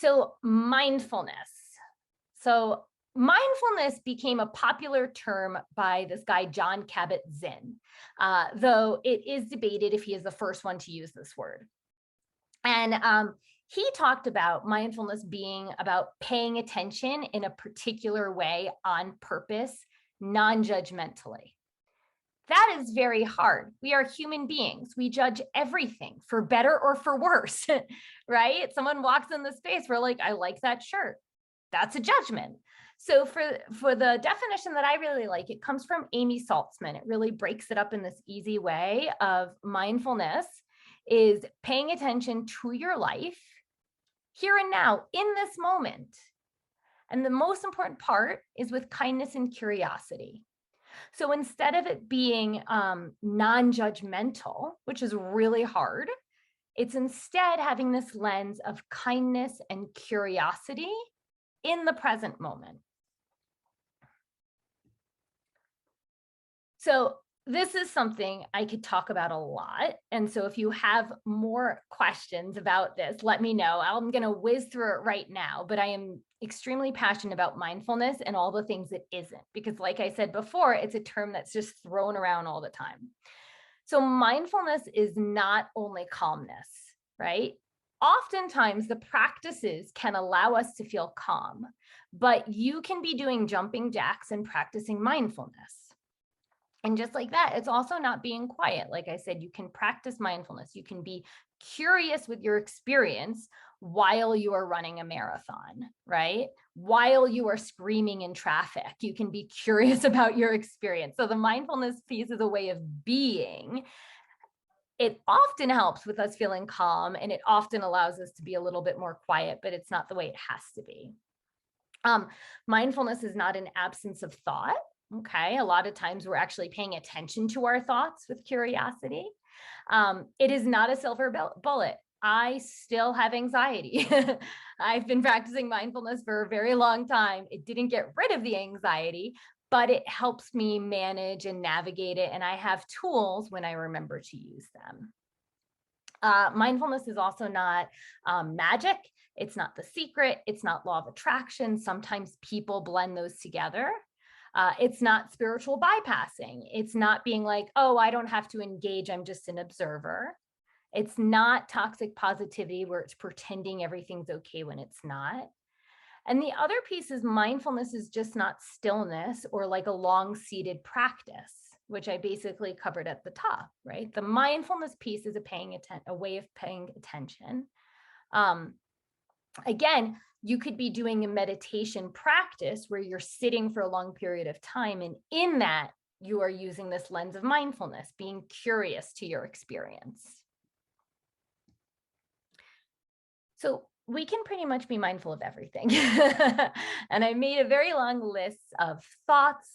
So mindfulness. So mindfulness became a popular term by this guy, John Kabat-Zinn, though it is debated if he is the first one to use this word. And he talked about mindfulness being about paying attention in a particular way on purpose, non-judgmentally. That is very hard. We are human beings. We judge everything for better or for worse, right? Someone walks in the space, we're like, I like that shirt. That's a judgment. So for the definition that I really like, it comes from Amy Saltzman. It really breaks it up in this easy way of mindfulness is paying attention to your life here and now in this moment. And the most important part is with kindness and curiosity. So instead of it being non-judgmental, which is really hard, it's instead having this lens of kindness and curiosity in the present moment. So this is something I could talk about a lot. And so if you have more questions about this, let me know. I'm going to whiz through it right now, but I am extremely passionate about mindfulness and all the things it isn't, because like I said before, it's a term that's just thrown around all the time. So mindfulness is not only calmness, right? Oftentimes the practices can allow us to feel calm, but you can be doing jumping jacks and practicing mindfulness. And just like that, it's also not being quiet. Like I said, you can practice mindfulness. You can be curious with your experience while you are running a marathon, right? While you are screaming in traffic, you can be curious about your experience. So the mindfulness piece is a way of being. It often helps with us feeling calm, and it often allows us to be a little bit more quiet, but it's not the way it has to be. Mindfulness is not an absence of thought. Okay, a lot of times we're actually paying attention to our thoughts with curiosity. It is not a silver bullet. I still have anxiety. I've been practicing mindfulness for a very long time. It didn't get rid of the anxiety, but it helps me manage and navigate it. And I have tools when I remember to use them. Mindfulness is also not magic. It's not the secret. It's not law of attraction. Sometimes people blend those together. It's not spiritual bypassing. It's not being like, oh, I don't have to engage. I'm just an observer. It's not toxic positivity where it's pretending everything's okay when it's not. And the other piece is mindfulness is just not stillness or like a long seated practice, which I basically covered at the top, right? The mindfulness piece is a way of paying attention. Again, you could be doing a meditation practice where you're sitting for a long period of time. And in that, you are using this lens of mindfulness, being curious to your experience. So we can pretty much be mindful of everything. And I made a very long list of thoughts,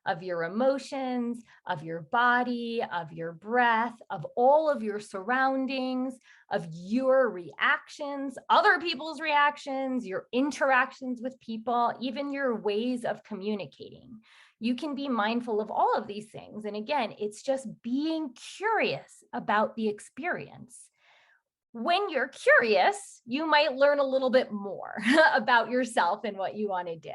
of your emotions, of your body, of your breath, of all of your surroundings, of your reactions, other people's reactions, your interactions with people, even your ways of communicating. You can be mindful of all of these things. And again, it's just being curious about the experience. When you're curious, you might learn a little bit more about yourself and what you want to do.